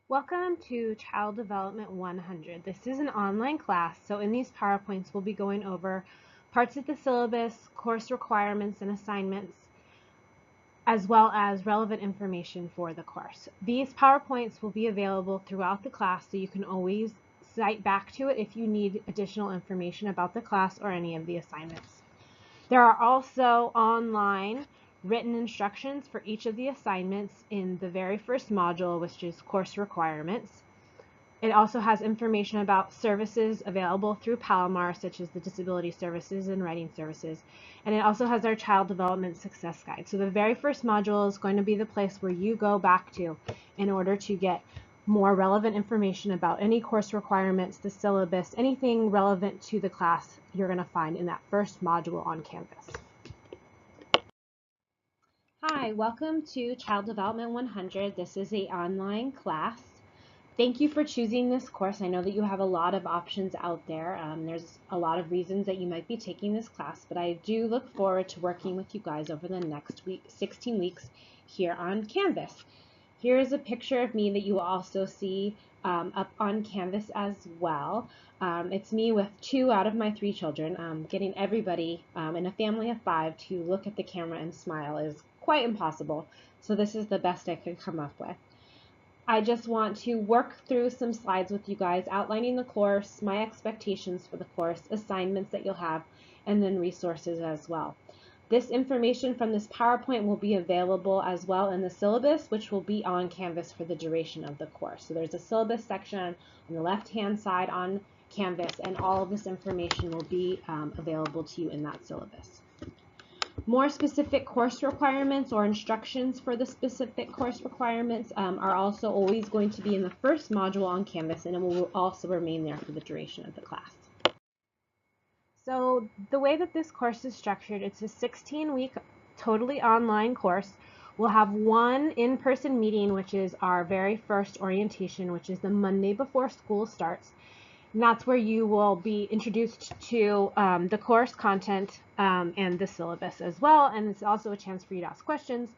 Welcome to Child Development 100. This is an online class, so in these PowerPoints we'll be going over parts of the syllabus, course requirements and assignments, as well as relevant information for the course. These PowerPoints will be available throughout the class, so you can always cite back to it if you need additional information about the class or any of the assignments. There are also online written instructions for each of the assignments in the very first module, which is course requirements. It also has information about services available through Palomar, such as the disability services and writing services. And it also has our child development success guide. So the very first module is going to be the place where you go back to in order to get more relevant information about any course requirements, the syllabus, anything relevant to the class you're going to find in that first module on Canvas. Hi, welcome to Child Development 100. This is an online class. Thank you for choosing this course. I know that you have a lot of options out there. There's a lot of reasons that you might be taking this class, but I do look forward to working with you guys over the next 16 weeks here on Canvas. Here's a picture of me that you will also see up on Canvas as well. It's me with 2 out of my 3 children. Getting everybody in a family of 5 to look at the camera and smile is quite impossible, so this is the best I could come up with. I just want to work through some slides with you guys, outlining the course, my expectations for the course, assignments that you'll have, and then resources as well. This information from this PowerPoint will be available as well in the syllabus, which will be on Canvas for the duration of the course. So there's a syllabus section on the left-hand side on Canvas, and all of this information will be available to you in that syllabus. More specific course requirements or instructions for the specific course requirements are also always going to be in the first module on Canvas, and it will also remain there for the duration of the class. So the way that this course is structured, it's a 16-week totally online course. We'll have one in-person meeting, which is our very first orientation, which is the Monday before school starts. And that's where you will be introduced to the course content and the syllabus as well. And it's also a chance for you to ask questions.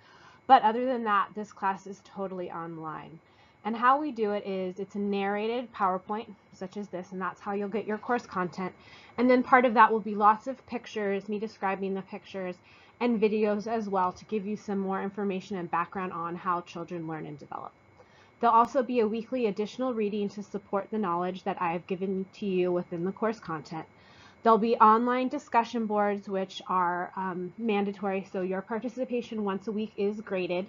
But other than that, this class is totally online. And how we do it is it's a narrated PowerPoint, such as this, and that's how you'll get your course content. And then part of that will be lots of pictures, me describing the pictures, and videos as well to give you some more information and background on how children learn and develop. There'll also be a weekly additional reading to support the knowledge that I have given to you within the course content. There'll be online discussion boards, which are mandatory, so your participation once a week is graded.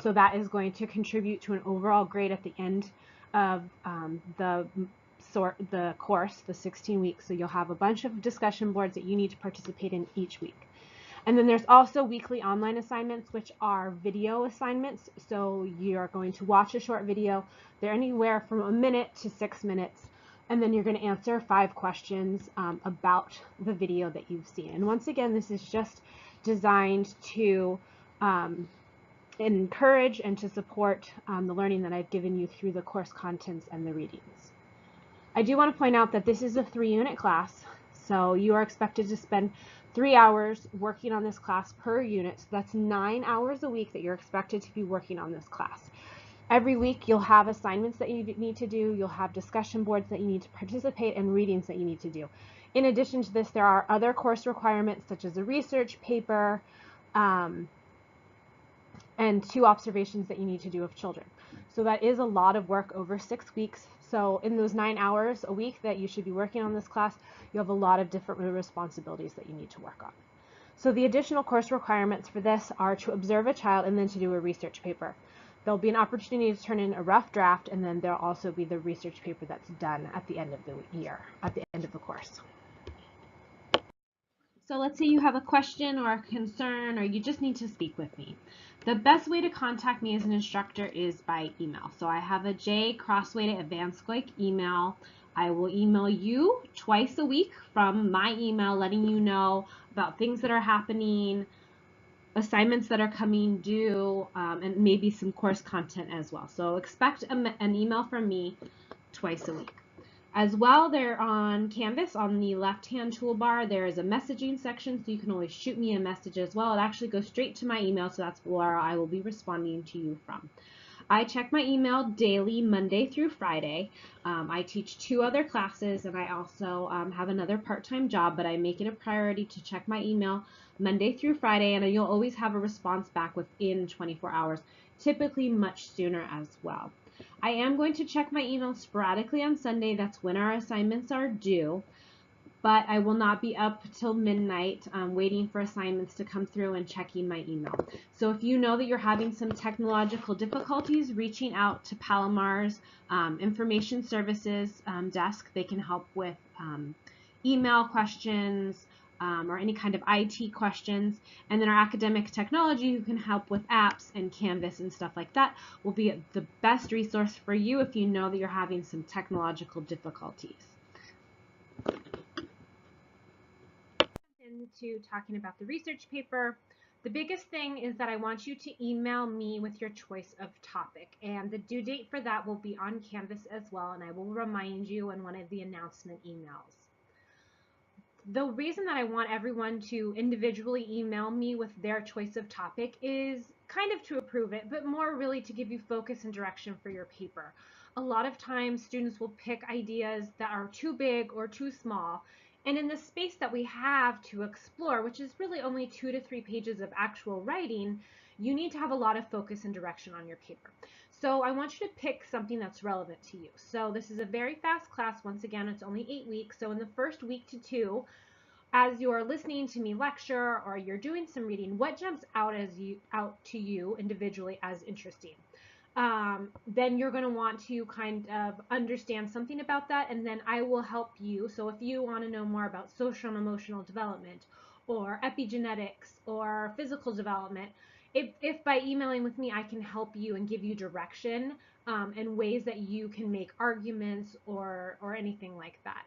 So that is going to contribute to an overall grade at the end of the course, the 16 weeks. So you'll have a bunch of discussion boards that you need to participate in each week. And then there's also weekly online assignments, which are video assignments. So you're going to watch a short video. They're anywhere from 1 minute to 6 minutes. And then you're going to answer 5 questions about the video that you've seen. And once again, this is just designed to encourage and to support the learning that I've given you through the course contents and the readings. I do want to point out that this is a 3-unit class. So you are expected to spend 3 hours working on this class per unit. So that's 9 hours a week that you're expected to be working on this class. Every week you'll have assignments that you need to do, you'll have discussion boards that you need to participate, and readings that you need to do. In addition to this, there are other course requirements such as a research paper and 2 observations that you need to do of children. So that is a lot of work over 6 weeks. So in those 9 hours a week that you should be working on this class, you have a lot of different responsibilities that you need to work on. So the additional course requirements for this are to observe a child and then to do a research paper. There'll be an opportunity to turn in a rough draft, and then there'll also be the research paper that's done at the end of the year, at the end of the course. So let's say you have a question or a concern, or you just need to speak with me. The best way to contact me as an instructor is by email. So I have a jcrossway@advancedgoik email. I will email you twice a week from my email, letting you know about things that are happening, assignments that are coming due, and maybe some course content as well. So expect an email from me twice a week. As well, there on Canvas, on the left-hand toolbar, there is a messaging section, so you can always shoot me a message as well. It actually goes straight to my email, so that's where I will be responding to you from. I check my email daily, Monday through Friday. I teach 2 other classes, and I also have another part-time job, but I make it a priority to check my email Monday through Friday, and you'll always have a response back within 24 hours, typically much sooner as well. I am going to check my email sporadically on Sunday. That's when our assignments are due, but I will not be up till midnight waiting for assignments to come through and checking my email. So if you know that you're having some technological difficulties reaching out to Palomar's information services desk, they can help with email questions or any kind of IT questions. And then our academic technology, who can help with apps and Canvas and stuff like that, will be the best resource for you if you know that you're having some technological difficulties. Into talking about the research paper, the biggest thing is that I want you to email me with your choice of topic, and the due date for that will be on Canvas as well, and I will remind you in one of the announcement emails. The reason that I want everyone to individually email me with their choice of topic is kind of to approve it, but more really to give you focus and direction for your paper. A lot of times students will pick ideas that are too big or too small, and in the space that we have to explore, which is really only 2 to 3 pages of actual writing, you need to have a lot of focus and direction on your paper. So I want you to pick something that's relevant to you. So this is a very fast class. Once again, it's only 8 weeks. So in the first week to 2, as you're listening to me lecture or you're doing some reading, what jumps out to you individually as interesting? Then you're going to want to kind of understand something about that, and then I will help you. So if you want to know more about social and emotional development or epigenetics or physical development, if by emailing with me I can help you and give you direction and ways that you can make arguments or anything like that.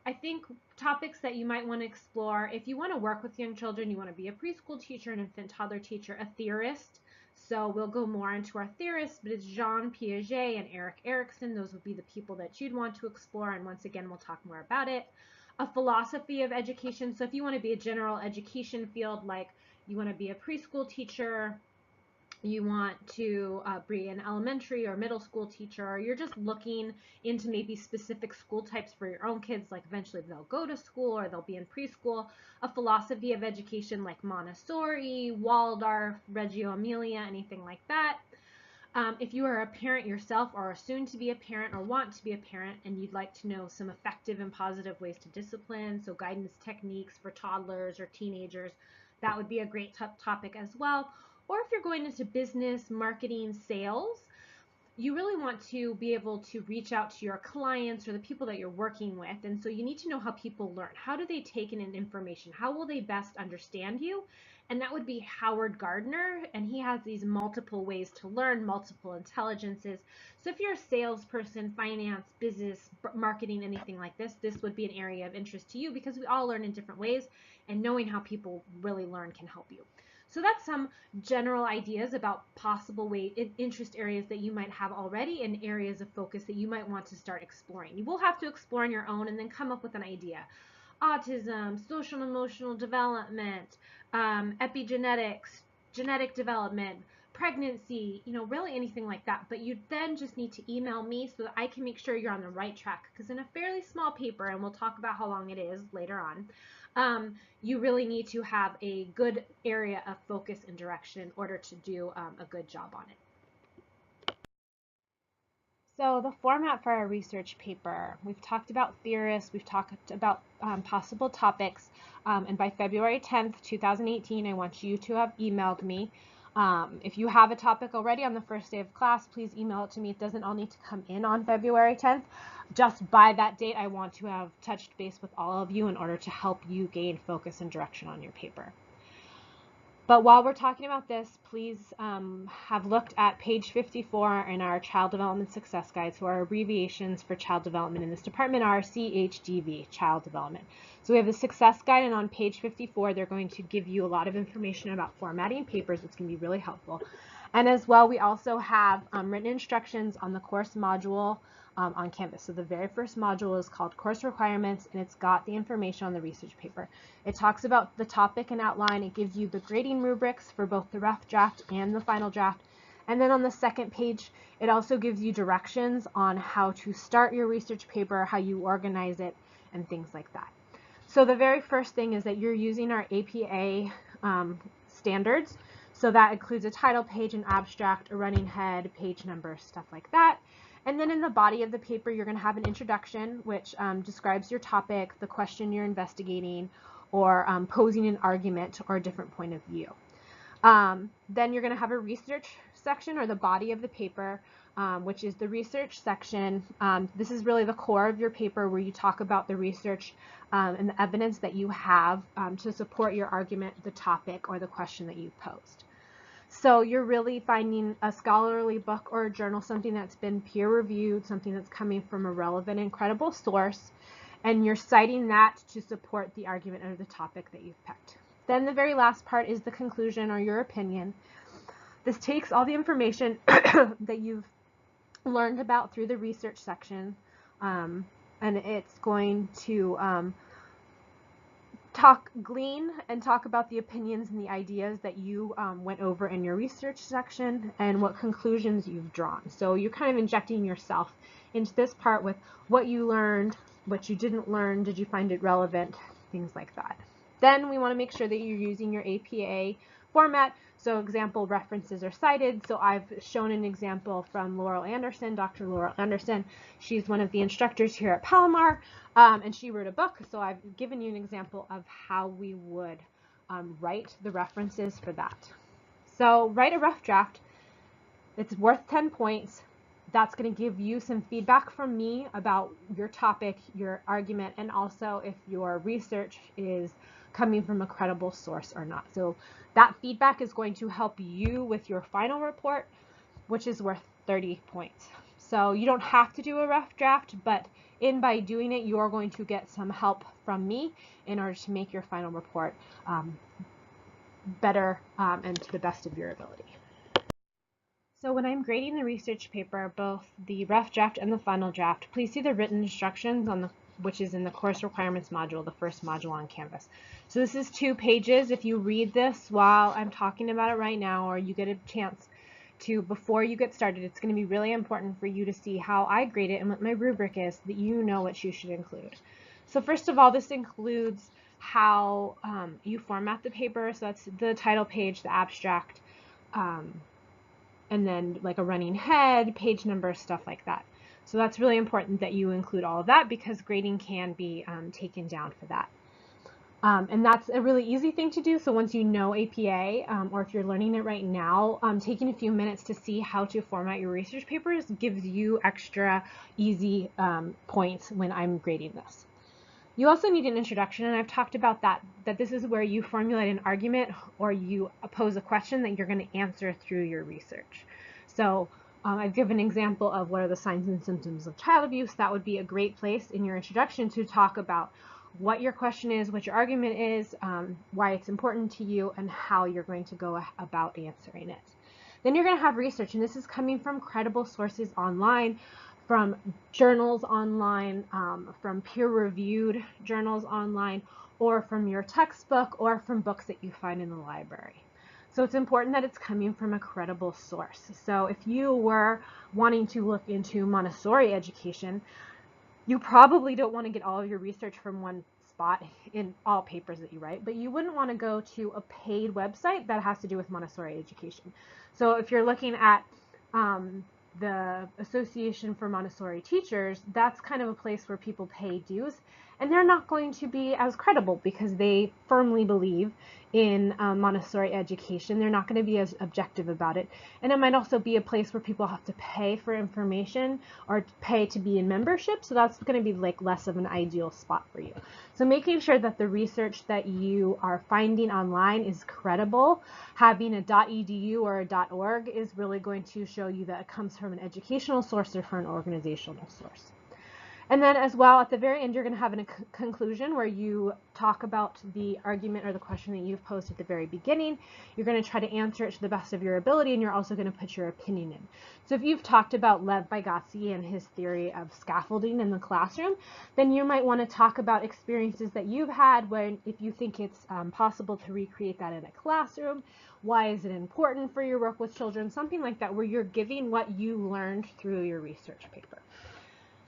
I think topics that you might want to explore, if you want to work with young children, you want to be a preschool teacher, an infant toddler teacher, a theorist. So we'll go more into our theorists, but it's Jean Piaget and Erik Erikson. Those would be the people that you'd want to explore, and once again, we'll talk more about it. A philosophy of education. So if you want to be a general education field, like you want to be a preschool teacher, you want to be an elementary or middle school teacher, or you're just looking into maybe specific school types for your own kids, like eventually they'll go to school or they'll be in preschool, a philosophy of education like Montessori, Waldorf, Reggio Emilia, anything like that. If you are a parent yourself or are soon to be a parent or want to be a parent and you'd like to know some effective and positive ways to discipline, so guidance techniques for toddlers or teenagers, that would be a great topic as well. Or if you're going into business, marketing, sales, you really want to be able to reach out to your clients or the people that you're working with. And so you need to know how people learn. How do they take in information? How will they best understand you? And that would be Howard Gardner. And he has these multiple ways to learn, multiple intelligences. So if you're a salesperson, finance, business, marketing, anything like this, this would be an area of interest to you because we all learn in different ways. And knowing how people really learn can help you. So that's some general ideas about possible interest areas that you might have already and areas of focus that you might want to start exploring. You will have to explore on your own and then come up with an idea. Autism, social and emotional development, epigenetics, genetic development, pregnancy, really anything like that. But you then just need to email me so that I can make sure you're on the right track. Because in a fairly small paper, and we'll talk about how long it is later on, you really need to have a good area of focus and direction in order to do a good job on it. So the format for our research paper, we've talked about theorists, we've talked about possible topics, and by February 10th, 2018, I want you to have emailed me. If you have a topic already on the first day of class, please email it to me. It doesn't all need to come in on February 10th. Just by that date, I want to have touched base with all of you in order to help you gain focus and direction on your paper. But while we're talking about this, please have looked at page 54 in our Child Development Success Guide. So our abbreviations for child development in this department are CHDV, Child Development. So we have the Success Guide, and on page 54, they're going to give you a lot of information about formatting papers, which can be really helpful. And as well, we also have written instructions on the course module on Canvas. So the very first module is called Course Requirements, and it's got the information on the research paper. It talks about the topic and outline. It gives you the grading rubrics for both the rough draft and the final draft. And then on the second page, it also gives you directions on how to start your research paper, how you organize it, and things like that. So the very first thing is that you're using our APA standards. So that includes a title page, an abstract, a running head, page number, stuff like that. And then in the body of the paper, you're going to have an introduction, which describes your topic, the question you're investigating, or posing an argument or a different point of view. Then you're going to have a research section, or the body of the paper, which is the research section. This is really the core of your paper, where you talk about the research and the evidence that you have to support your argument, the topic, or the question that you've posed. So you're really finding a scholarly book or a journal, something that's been peer-reviewed, something that's coming from a relevant and credible source, and you're citing that to support the argument or the topic that you've picked. Then the very last part is the conclusion, or your opinion. This takes all the information that you've learned about through the research section, and it's going to glean and talk about the opinions and the ideas that you went over in your research section and what conclusions you've drawn. So you're kind of injecting yourself into this part with what you learned, what you didn't learn, did you find it relevant, things like that. Then we want to make sure that you're using your APA format. So example references are cited. So I've shown an example from Laurel Anderson, Dr. Laurel Anderson. She's one of the instructors here at Palomar, and she wrote a book. So I've given you an example of how we would write the references for that. So write a rough draft. It's worth 10 points. That's going to give you some feedback from me about your topic, your argument, and also if your research is coming from a credible source or not. So that feedback is going to help you with your final report, which is worth 30 points. So you don't have to do a rough draft, but by doing it, you are going to get some help from me in order to make your final report better and to the best of your ability. So when I'm grading the research paper, both the rough draft and the final draft, please see the written instructions which is in the course requirements module, the first module on Canvas. So this is 2 pages. If you read this while I'm talking about it right now, or you get a chance to before you get started, it's going to be really important for you to see how I grade it and what my rubric is, so that you know what you should include. So first of all, this includes how you format the paper. So that's the title page, the abstract, and then like a running head, page number, stuff like that. So that's really important that you include all of that, because grading can be taken down for that. And that's a really easy thing to do. So once you know APA, or if you're learning it right now, taking a few minutes to see how to format your research papers gives you extra easy points when I'm grading this. You also need an introduction, and I've talked about that this is where you formulate an argument or you pose a question that you're going to answer through your research. So I've given an example of what are the signs and symptoms of child abuse. That would be a great place in your introduction to talk about what your question is, what your argument is, why it's important to you, and how you're going to go about answering it. Then you're going to have research, and this is coming from credible sources online, from journals online, from peer-reviewed journals online, or from your textbook, or from books that you find in the library. So it's important that it's coming from a credible source. So if you were wanting to look into Montessori education, you probably don't want to get all of your research from one spot in all papers that you write, but you wouldn't want to go to a paid website that has to do with Montessori education. So if you're looking at the Association for Montessori Teachers, that's kind of a place where people pay dues, and they're not going to be as credible because they firmly believe in Montessori education. They're not going to be as objective about it. And it might also be a place where people have to pay for information or pay to be in membership, so that's going to be like less of an ideal spot for you. So making sure that the research that you are finding online is credible. Having a .edu or a .org is really going to show you that it comes from an educational source or from an organizational source. And then as well, at the very end, you're going to have a conclusion where you talk about the argument or the question that you've posed at the very beginning. You're going to try to answer it to the best of your ability, and you're also going to put your opinion in. So if you've talked about Lev Vygotsky and his theory of scaffolding in the classroom, then you might want to talk about experiences that you've had when, if you think it's possible to recreate that in a classroom. Why is it important for your work with children? Something like that, where you're giving what you learned through your research paper.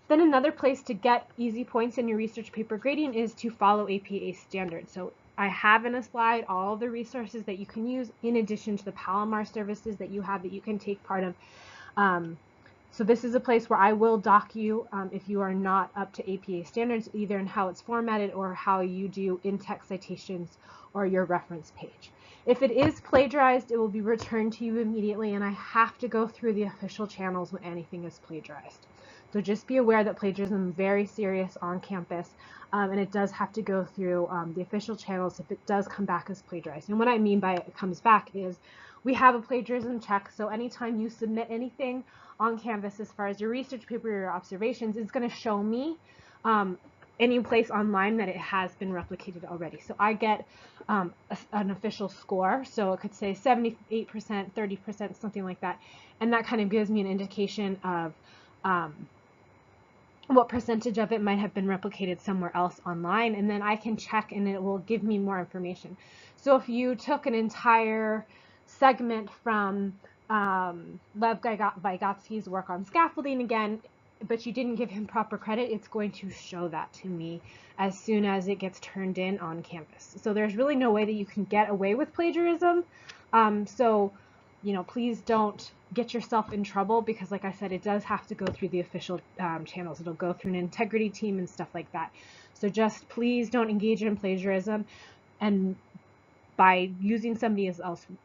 Then another place to get easy points in your research paper grading is to follow APA standards. So I have in a slide all of the resources that you can use in addition to the Palomar services that you have that you can take part of. So this is a place where I will dock you if you are not up to APA standards, either in how it's formatted or how you do in-text citations or your reference page. If it is plagiarized, it will be returned to you immediately, and I have to go through the official channels when anything is plagiarized. So just be aware that plagiarism is very serious on campus, and it does have to go through the official channels if it does come back as plagiarized. And what I mean by it comes back is we have a plagiarism check, so anytime you submit anything on Canvas as far as your research paper or your observations, it's going to show me any place online that it has been replicated already. So I get an official score, so it could say 78%, 30%, something like that, and that kind of gives me an indication of what percentage of it might have been replicated somewhere else online, and then I can check and it will give me more information. So if you took an entire segment from Lev Vygotsky's work on scaffolding again, but you didn't give him proper credit, it's going to show that to me as soon as it gets turned in on Canvas. So there's really no way that you can get away with plagiarism. So, you know, please don't get yourself in trouble, because like I said, it does have to go through the official channels. It'll go through an integrity team and stuff like that. So just please don't engage in plagiarism, and by using somebody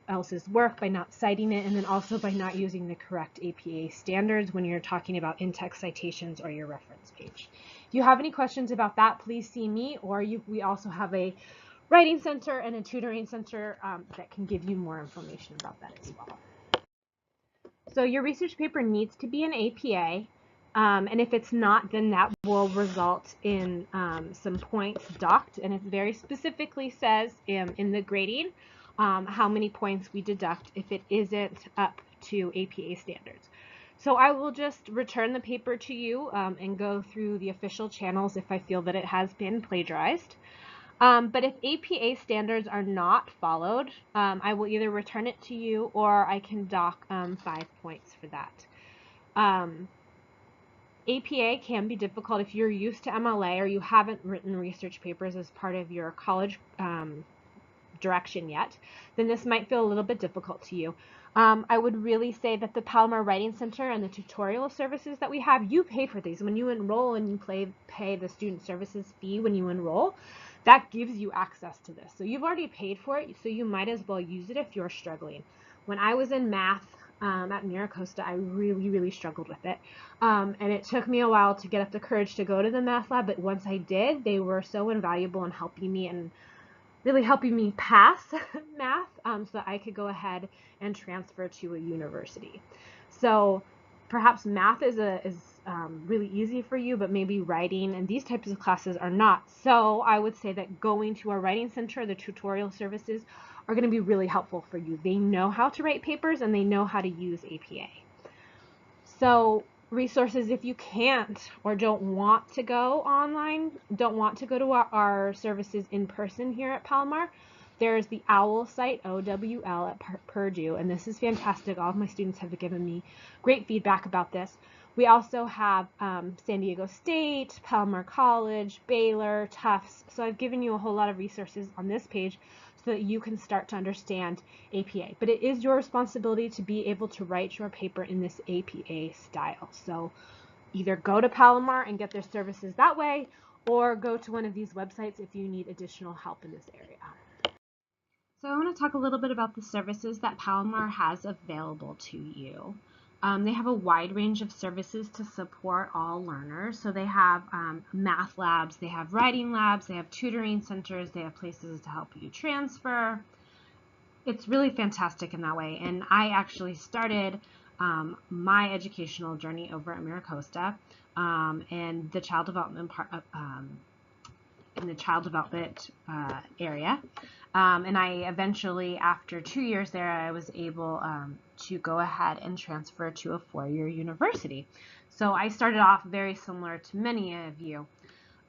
else's work, by not citing it, and then also by not using the correct APA standards when you're talking about in-text citations or your reference page. If you have any questions about that, please see me, or we also have a writing center and a tutoring center that can give you more information about that as well. So your research paper needs to be an APA, and if it's not, then that will result in some points docked, and it very specifically says in the grading how many points we deduct if it isn't up to APA standards. So I will just return the paper to you and go through the official channels if I feel that it has been plagiarized. But if APA standards are not followed, I will either return it to you or I can dock 5 points for that. APA can be difficult if you're used to MLA or you haven't written research papers as part of your college direction yet, then this might feel a little bit difficult to you. I would really say that the Palomar Writing Center and the tutorial services that we have, you pay for these. When you enroll and you pay the student services fee when you enroll, that gives you access to this. So you've already paid for it, so you might as well use it if you're struggling. When I was in math at MiraCosta, I really struggled with it. And it took me a while to get up the courage to go to the math lab, but once I did, they were so invaluable in helping me and really helping me pass math so that I could go ahead and transfer to a university. So perhaps math is really easy for you, but maybe writing and these types of classes are not. So I would say that going to our writing center, the tutorial services, are going to be really helpful for you. They know how to write papers and they know how to use APA. So resources, if you can't or don't want to go online, don't want to go to our services in person here at Palomar, there's the OWL site, OWL at Purdue, and this is fantastic. All of my students have given me great feedback about this. We also have San Diego State, Palomar College, Baylor, Tufts. So I've given you a whole lot of resources on this page so that you can start to understand APA. But it is your responsibility to be able to write your paper in this APA style. So either go to Palomar and get their services that way, or go to one of these websites if you need additional help in this area. So I want to talk a little bit about the services that Palomar has available to you. They have a wide range of services to support all learners. So they have math labs, they have writing labs, they have tutoring centers, they have places to help you transfer. It's really fantastic in that way. And I actually started my educational journey over at MiraCosta, and the child development part, in the child development area. And I eventually, after 2 years there, I was able to go ahead and transfer to a 4-year university. So I started off very similar to many of you.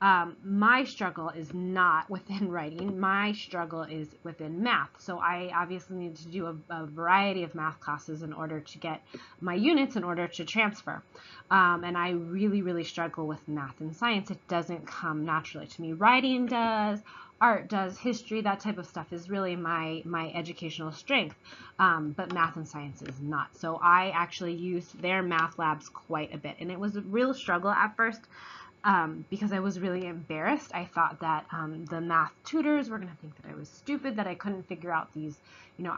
My struggle is not within writing. My struggle is within math. So I obviously need to do a variety of math classes in order to get my units in order to transfer. And I really, really struggle with math and science. It doesn't come naturally to me. Writing does, art does, history, that type of stuff is really my educational strength. But math and science is not. So I actually used their math labs quite a bit. And it was a real struggle at first. Because I was really embarrassed. I thought that the math tutors were going to think that I was stupid, that I couldn't figure out these,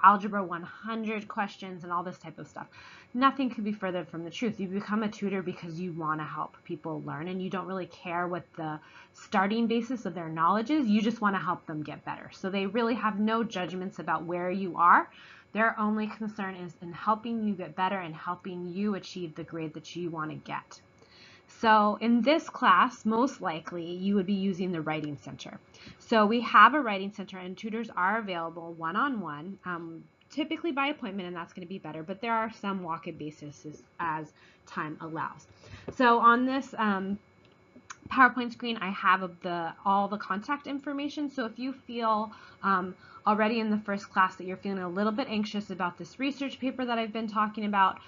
Algebra 100 questions and all this type of stuff. Nothing could be further from the truth. You become a tutor because you want to help people learn, and you don't really care what the starting basis of their knowledge is. You just want to help them get better. So they really have no judgments about where you are. Their only concern is in helping you get better and helping you achieve the grade that you want to get. So in this class, most likely you would be using the Writing Center. So we have a Writing Center, and tutors are available one-on-one, typically by appointment, and that's going to be better, but there are some walk-in basis as time allows. So on this PowerPoint screen, I have all the contact information. So if you feel already in the first class that you're feeling a little bit anxious about this research paper that I've been talking about,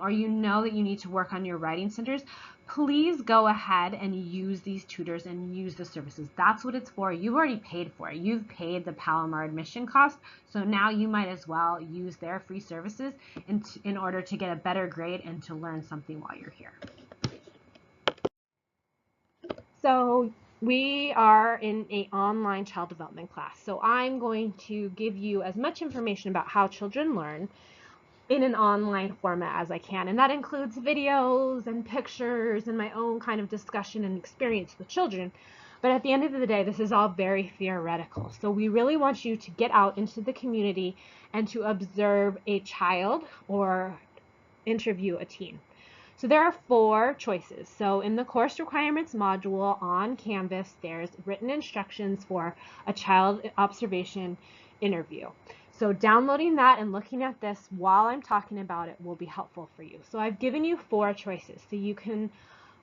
or you know that you need to work on your writing centers, please go ahead and use these tutors and use the services. That's what it's for. You've already paid for it. You've paid the Palomar admission cost, so now you might as well use their free services in order to get a better grade and to learn something while you're here. So we are in an online child development class. So I'm going to give you as much information about how children learn in an online format as I can. And that includes videos and pictures and my own kind of discussion and experience with children. But at the end of the day, this is all very theoretical. So we really want you to get out into the community and to observe a child or interview a teen. So there are 4 choices. So in the course requirements module on Canvas, there's written instructions for a child observation interview. So downloading that and looking at this while I'm talking about it will be helpful for you. So I've given you 4 choices. So you can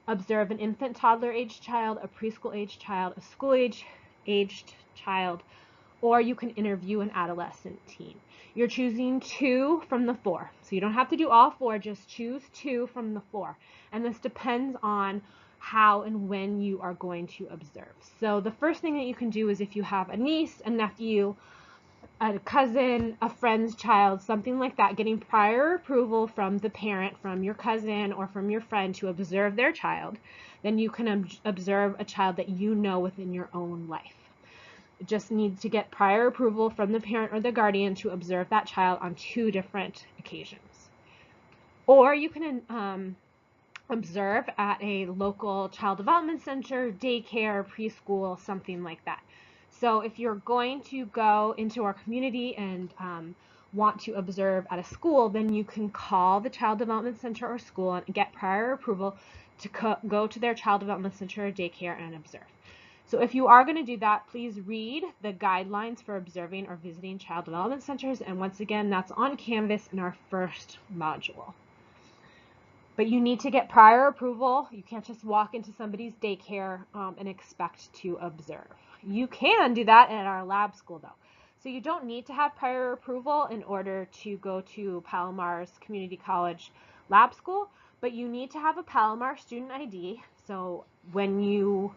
observe an infant, toddler aged child, a preschool aged child, a school aged child, or you can interview an adolescent teen. You're choosing 2 from the 4. So you don't have to do all 4, just choose 2 from the 4. And this depends on how and when you are going to observe. So the first thing that you can do is if you have a niece, a nephew, a cousin, a friend's child, something like that, getting prior approval from the parent, from your cousin or from your friend to observe their child, then you can observe a child that you know within your own life. It just needs to get prior approval from the parent or the guardian to observe that child on 2 different occasions. Or you can observe at a local child development center, daycare, preschool, something like that. So if you're going to go into our community and want to observe at a school, then you can call the child development center or school and get prior approval to go to their child development center or daycare and observe. So if you are going to do that, please read the guidelines for observing or visiting child development centers. And once again, that's on Canvas in our first module. But you need to get prior approval. You can't just walk into somebody's daycare and expect to observe. You can do that at our lab school though. So you don't need to have prior approval in order to go to Palomar's Community College lab school, but you need to have a Palomar student ID. So when you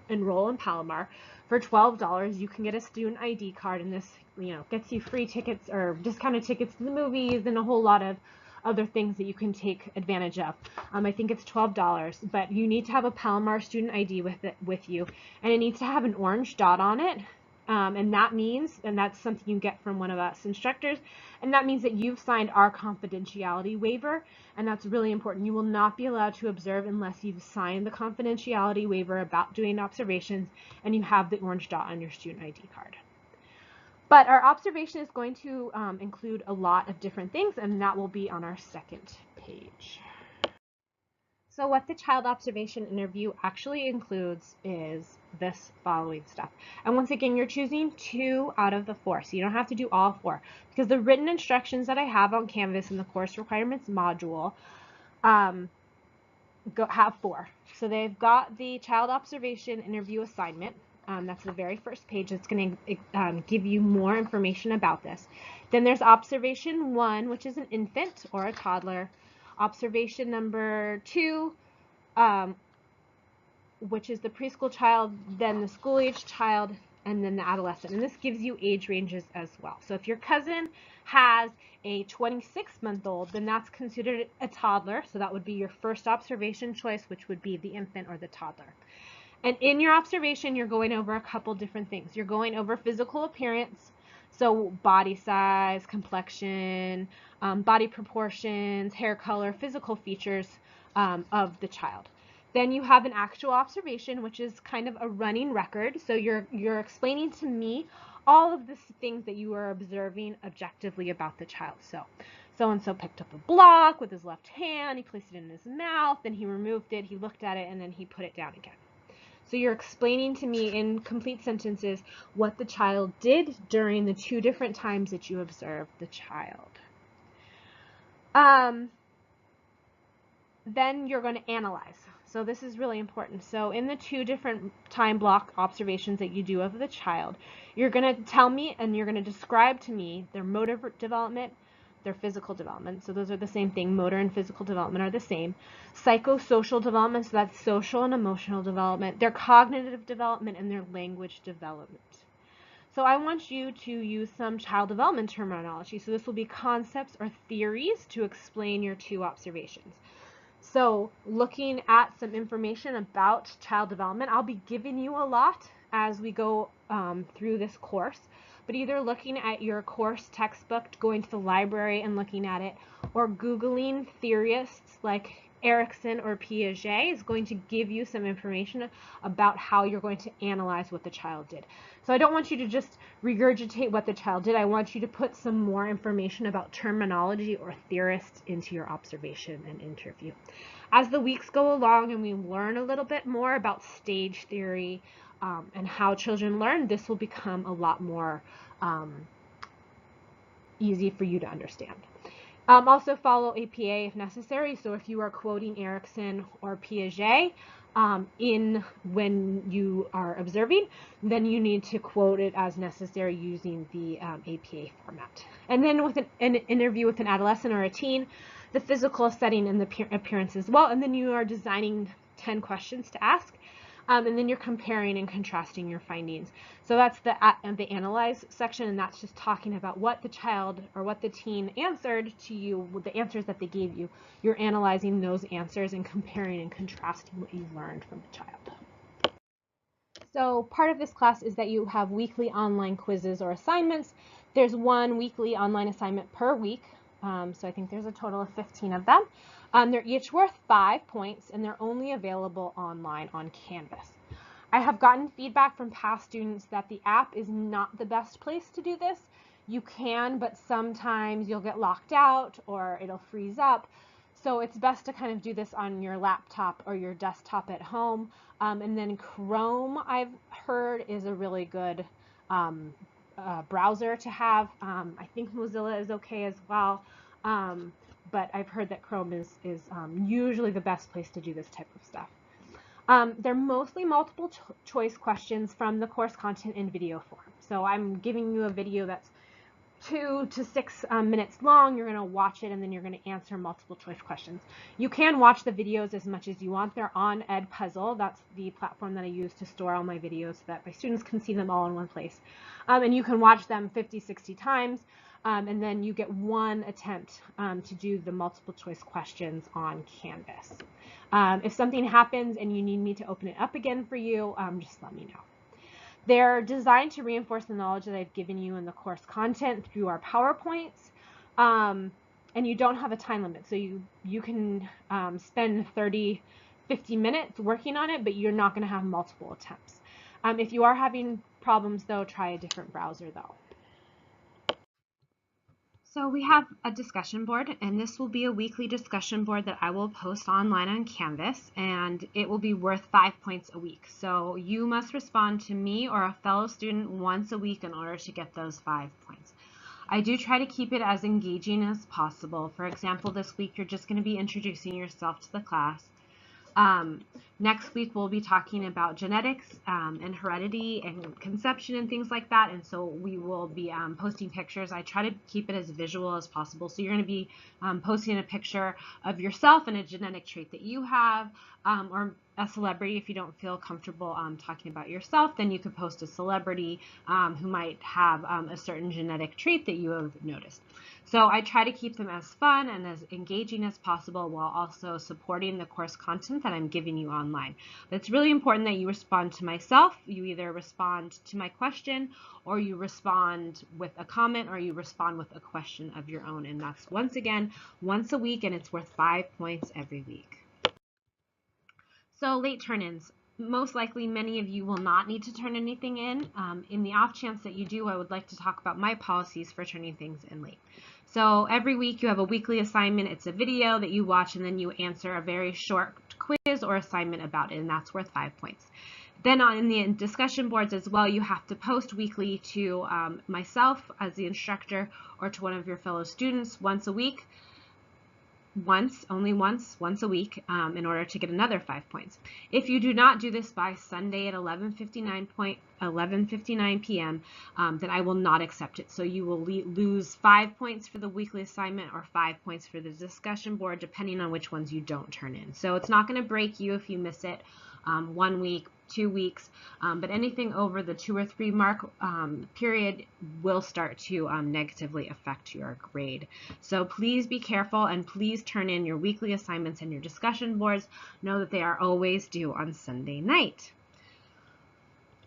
enroll in Palomar for $12, you can get a student ID card, and this gets you free tickets or discounted tickets to the movies and a whole lot of other things that you can take advantage of. I think it's $12, but you need to have a Palomar student ID with you, and it needs to have an orange dot on it. And that means, and that's something you get from one of us instructors, and that means that you've signed our confidentiality waiver, and that's really important. You will not be allowed to observe unless you've signed the confidentiality waiver about doing observations and you have the orange dot on your student ID card. But our observation is going to include a lot of different things, and that will be on our second page. So what the child observation interview actually includes is this following stuff. And once again, you're choosing 2 out of the 4, so you don't have to do all 4, because the written instructions that I have on Canvas in the course requirements module have 4. So they've got the child observation interview assignment. That's the very first page. It's going to give you more information about this. Then there's observation 1, which is an infant or a toddler. Observation number 2, which is the preschool child, then the school-age child, and then the adolescent. And this gives you age ranges as well. So if your cousin has a 26-month-old, then that's considered a toddler. So that would be your first observation choice, which would be the infant or the toddler. And in your observation, you're going over a couple different things. You're going over physical appearance, so body size, complexion, body proportions, hair color, physical features of the child. Then you have an actual observation, which is kind of a running record. So you're explaining to me all of the things that you are observing objectively about the child. So-and-so picked up a block with his left hand, he placed it in his mouth, then he removed it, he looked at it, and then he put it down again. So you're explaining to me in complete sentences what the child did during the 2 different times that you observed the child. Then you're going to analyze. So this is really important. So in the 2 different time block observations that you do of the child, you're going to tell me and you're going to describe to me their motor development, their physical development. So those are the same thing. Motor and physical development are the same. Psychosocial development, so that's social and emotional development, their cognitive development, and their language development. So I want you to use some child development terminology. So this will be concepts or theories to explain your 2 observations. So looking at some information about child development, I'll be giving you a lot as we go through this course, but either looking at your course textbook, going to the library and looking at it, or Googling theorists like Erikson or Piaget is going to give you some information about how you're going to analyze what the child did. So I don't want you to just regurgitate what the child did. I want you to put some more information about terminology or theorists into your observation and interview. As the weeks go along and we learn a little bit more about stage theory and how children learn, this will become a lot more easy for you to understand. Also follow APA if necessary. So if you are quoting Erikson or Piaget when you are observing, then you need to quote it as necessary using the APA format. And then with an interview with an adolescent or a teen, the physical setting and the appearance as well. And then you are designing 10 questions to ask. And then you're comparing and contrasting your findings. So that's the analyze section, and that's just talking about what the child or what the teen answered to you, with the answers that they gave you. You're analyzing those answers and comparing and contrasting what you learned from the child. So part of this class is that you have weekly online quizzes or assignments. There's 1 weekly online assignment per week. So I think there's a total of 15 of them. They're each worth 5 points, and they're only available online on Canvas. I have gotten feedback from past students that the app is not the best place to do this. You can, but sometimes you'll get locked out or it'll freeze up. So it's best to kind of do this on your laptop or your desktop at home. And then Chrome, I've heard, is a really good browser to have. I think Mozilla is okay as well. But I've heard that Chrome is usually the best place to do this type of stuff. They're mostly multiple choice questions from the course content in video form. So I'm giving you a video that's 2 to 6 minutes long. You're going to watch it and then you're going to answer multiple choice questions. You can watch the videos as much as you want. They're on Edpuzzle. That's the platform that I use to store all my videos so that my students can see them all in one place. And you can watch them 50, 60 times. And then you get 1 attempt to do the multiple choice questions on Canvas. If something happens and you need me to open it up again for you, just let me know. They're designed to reinforce the knowledge that I've given you in the course content through our PowerPoints. And you don't have a time limit. So you can spend 30, 50 minutes working on it, but you're not going to have multiple attempts. If you are having problems, though, try a different browser, though. So we have a discussion board, and this will be a weekly discussion board that I will post online on Canvas, and it will be worth 5 points a week. So you must respond to me or a fellow student once a week in order to get those 5 points. I do try to keep it as engaging as possible. For example, this week you're just going to be introducing yourself to the class. Next week we'll be talking about genetics and heredity and conception and things like that, and so we will be posting pictures. I try to keep it as visual as possible, so you're going to be posting a picture of yourself and a genetic trait that you have, or a celebrity. If you don't feel comfortable talking about yourself, then you could post a celebrity who might have a certain genetic trait that you have noticed. So I try to keep them as fun and as engaging as possible while also supporting the course content that I'm giving you online. But it's really important that you respond to myself. You either respond to my question, or you respond with a comment, or you respond with a question of your own. And that's once again, once a week, and it's worth 5 points every week. So late turn-ins. Most likely many of you will not need to turn anything in. In the off chance that you do, I would like to talk about my policies for turning things in late. So every week you have a weekly assignment. It's a video that you watch, and then you answer a very short quiz or assignment about it, and that's worth 5 points. Then in the discussion boards as well, you have to post weekly to myself as the instructor or to one of your fellow students once a week. Only once a week in order to get another 5 points. If you do not do this by Sunday at 11:59 p.m., then I will not accept it. So you will lose 5 points for the weekly assignment or 5 points for the discussion board, depending on which ones you don't turn in. So it's not going to break you if you miss it 1 week, 2 weeks, but anything over the 2 or 3 mark period will start to negatively affect your grade. So please be careful, and please turn in your weekly assignments and your discussion boards. Know that they are always due on Sunday night.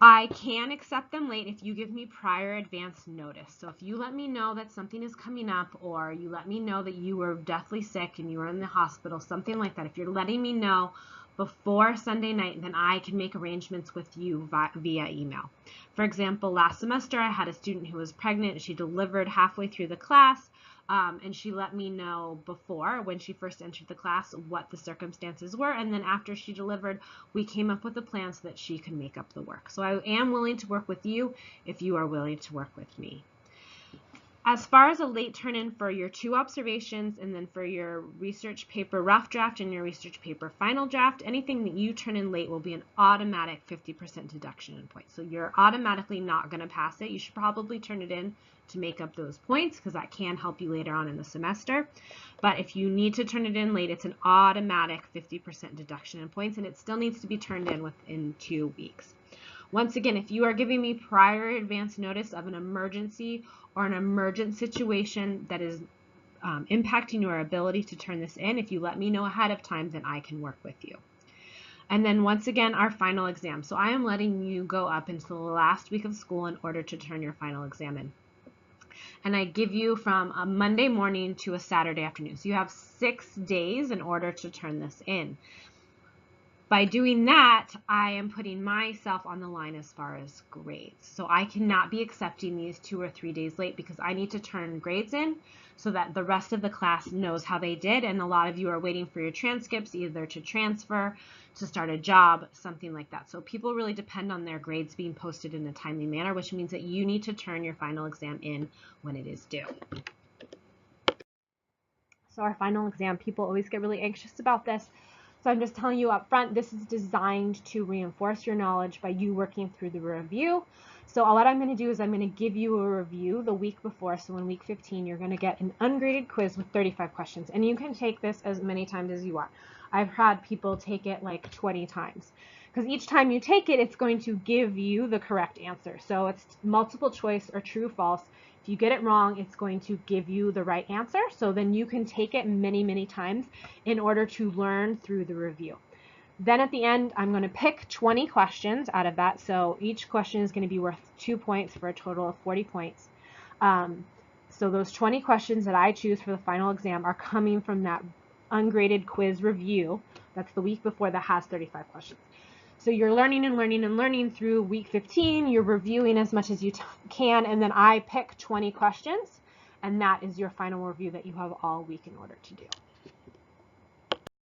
I can accept them late if you give me prior advance notice. So if you let me know that something is coming up, or you let me know that you were deathly sick and you were in the hospital, something like that, if you're letting me know before Sunday night, then I can make arrangements with you via email. For example, last semester I had a student who was pregnant. She delivered halfway through the class, and she let me know before, when she first entered the class, what the circumstances were, and then after she delivered, we came up with a plan so that she could make up the work. So I am willing to work with you if you are willing to work with me. As far as a late turn-in for your 2 observations, and then for your research paper rough draft and your research paper final draft, anything that you turn in late will be an automatic 50% deduction in points. So you're automatically not going to pass it. You should probably turn it in to make up those points, because that can help you later on in the semester. But if you need to turn it in late, it's an automatic 50% deduction in points, and it still needs to be turned in within 2 weeks. Once again, if you are giving me prior advance notice of an emergency or an emergent situation that is impacting your ability to turn this in, if you let me know ahead of time, then I can work with you. And then once again, our final exam. So I am letting you go up until the last week of school in order to turn your final exam in. And I give you from a Monday morning to a Saturday afternoon. So you have 6 days in order to turn this in. By doing that, I am putting myself on the line as far as grades. So I cannot be accepting these 2 or 3 days late, because I need to turn grades in so that the rest of the class knows how they did. And a lot of you are waiting for your transcripts, either to transfer, to start a job, something like that. So people really depend on their grades being posted in a timely manner, which means that you need to turn your final exam in when it is due. So our final exam, people always get really anxious about this. So I'm just telling you up front, this is designed to reinforce your knowledge by you working through the review. So what I'm going to do is I'm going to give you a review the week before. So in week 15, you're going to get an ungraded quiz with 35 questions. And you can take this as many times as you want. I've had people take it like 20 times. Because each time you take it, it's going to give you the correct answer. So it's multiple choice or true, false. If you get it wrong, it's going to give you the right answer. So then you can take it many, many times in order to learn through the review. Then at the end, I'm going to pick 20 questions out of that. So each question is going to be worth 2 points for a total of 40 points. So those 20 questions that I choose for the final exam are coming from that ungraded quiz review. That's the week before, that has 35 questions. So you're learning and learning and learning through week 15. You're reviewing as much as you can, and then I pick 20 questions, and that is your final review that you have all week in order to do.